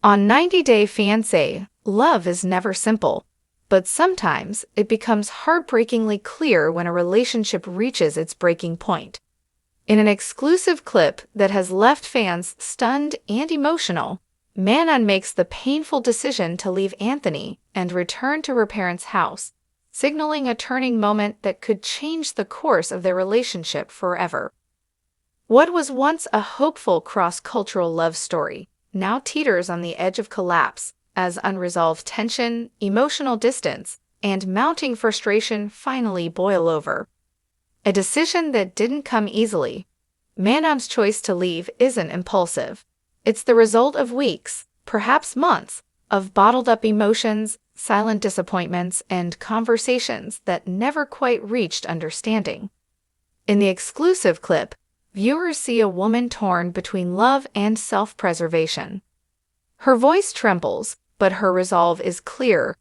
On 90 Day Fiancé, love is never simple, but sometimes it becomes heartbreakingly clear when a relationship reaches its breaking point. In an exclusive clip that has left fans stunned and emotional, Manon makes the painful decision to leave Anthony and return to her parents' house, signaling a turning moment that could change the course of their relationship forever. What was once a hopeful cross-cultural love story now teeters on the edge of collapse as unresolved tension, emotional distance, and mounting frustration finally boil over. A decision that didn't come easily. Manon's choice to leave isn't impulsive. It's the result of weeks, perhaps months, of bottled-up emotions, silent disappointments, and conversations that never quite reached understanding. In the exclusive clip, viewers see a woman torn between love and self-preservation. Her voice trembles, but her resolve is clear.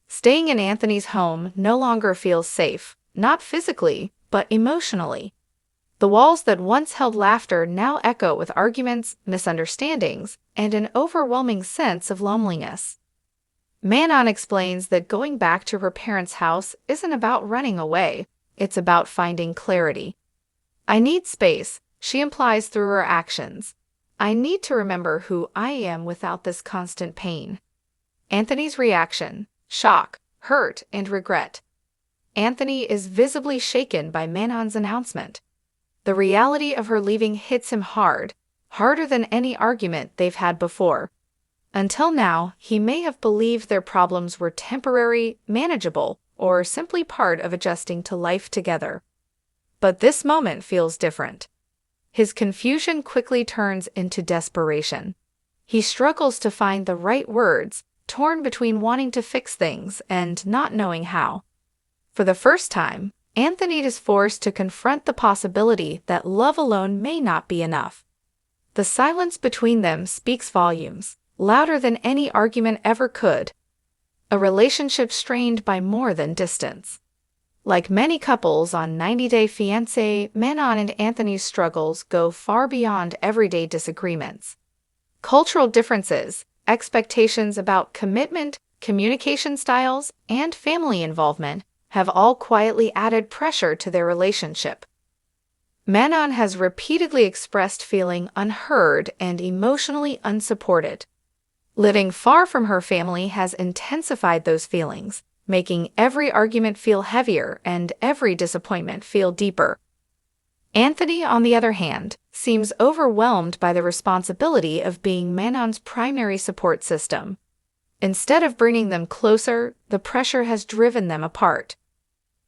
Staying in Anthony's home no longer feels safe, not physically, but emotionally. The walls that once held laughter now echo with arguments, misunderstandings, and an overwhelming sense of loneliness. Manon explains that going back to her parents' house isn't about running away, it's about finding clarity. "I need space," she implies through her actions. "I need to remember who I am without this constant pain." Anthony's reaction: shock, hurt, and regret. Anthony is visibly shaken by Manon's announcement. The reality of her leaving hits him hard, harder than any argument they've had before. Until now, he may have believed their problems were temporary, manageable, or simply part of adjusting to life together. But this moment feels different. His confusion quickly turns into desperation. He struggles to find the right words, torn between wanting to fix things and not knowing how. For the first time, Anthony is forced to confront the possibility that love alone may not be enough. The silence between them speaks volumes, louder than any argument ever could. A relationship strained by more than distance. Like many couples on 90 Day Fiancé, Manon and Anthony's struggles go far beyond everyday disagreements. Cultural differences, expectations about commitment, communication styles, and family involvement have all quietly added pressure to their relationship. Manon has repeatedly expressed feeling unheard and emotionally unsupported. Living far from her family has intensified those feelings, making every argument feel heavier and every disappointment feel deeper. Anthony, on the other hand, seems overwhelmed by the responsibility of being Manon's primary support system. Instead of bringing them closer, the pressure has driven them apart.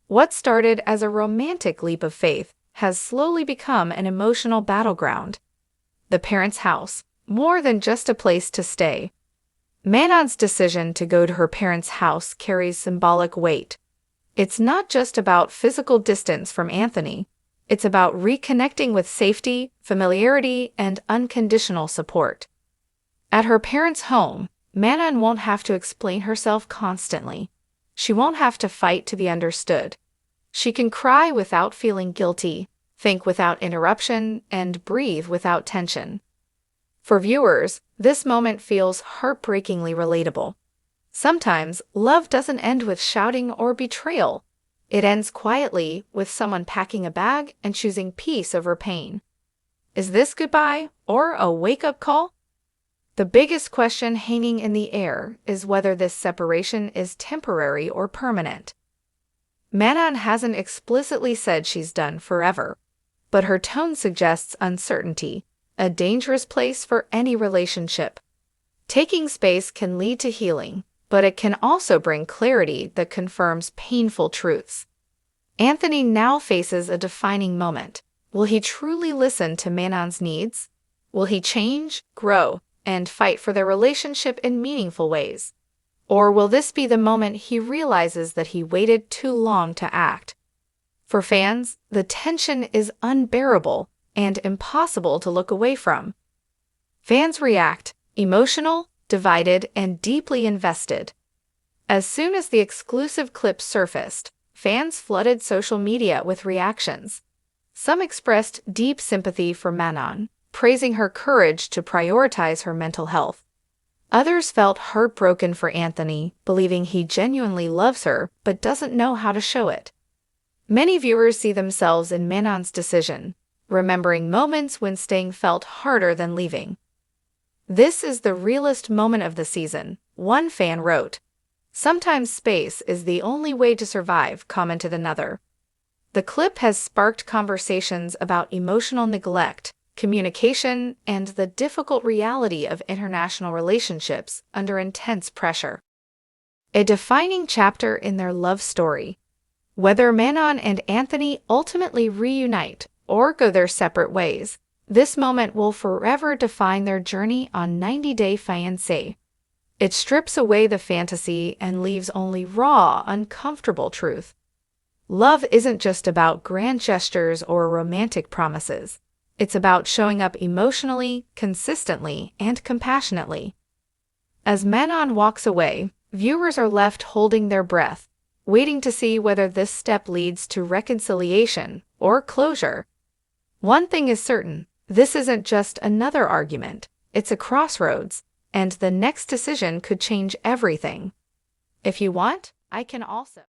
What started as a romantic leap of faith has slowly become an emotional battleground. The parents' house, more than just a place to stay. Manon's decision to go to her parents' house carries symbolic weight. It's not just about physical distance from Anthony. It's about reconnecting with safety, familiarity, and unconditional support. At her parents' home, Manon won't have to explain herself constantly. She won't have to fight to be understood. She can cry without feeling guilty, think without interruption, and breathe without tension. For viewers, this moment feels heartbreakingly relatable. Sometimes, love doesn't end with shouting or betrayal. It ends quietly, with someone packing a bag and choosing peace over pain. Is this goodbye or a wake-up call? The biggest question hanging in the air is whether this separation is temporary or permanent. Manon hasn't explicitly said she's done forever, but her tone suggests uncertainty, a dangerous place for any relationship. Taking space can lead to healing, but it can also bring clarity that confirms painful truths. Anthony now faces a defining moment. Will he truly listen to Manon's needs? Will he change, grow, and fight for their relationship in meaningful ways? Or will this be the moment he realizes that he waited too long to act? For fans, the tension is unbearable and impossible to look away from. Fans react, emotional, divided, and deeply invested. As soon as the exclusive clip surfaced, fans flooded social media with reactions. Some expressed deep sympathy for Manon, praising her courage to prioritize her mental health. Others felt heartbroken for Anthony, believing he genuinely loves her but doesn't know how to show it. Many viewers see themselves in Manon's decision, remembering moments when staying felt harder than leaving. "This is the realest moment of the season," one fan wrote. "Sometimes space is the only way to survive," commented another. The clip has sparked conversations about emotional neglect, communication, and the difficult reality of international relationships under intense pressure. A defining chapter in their love story. Whether Manon and Anthony ultimately reunite or go their separate ways, this moment will forever define their journey on 90 Day Fiancé. It strips away the fantasy and leaves only raw, uncomfortable truth. Love isn't just about grand gestures or romantic promises. It's about showing up emotionally, consistently, and compassionately. As Manon walks away, viewers are left holding their breath, waiting to see whether this step leads to reconciliation or closure. One thing is certain, this isn't just another argument, it's a crossroads, and the next decision could change everything. If you want, I can also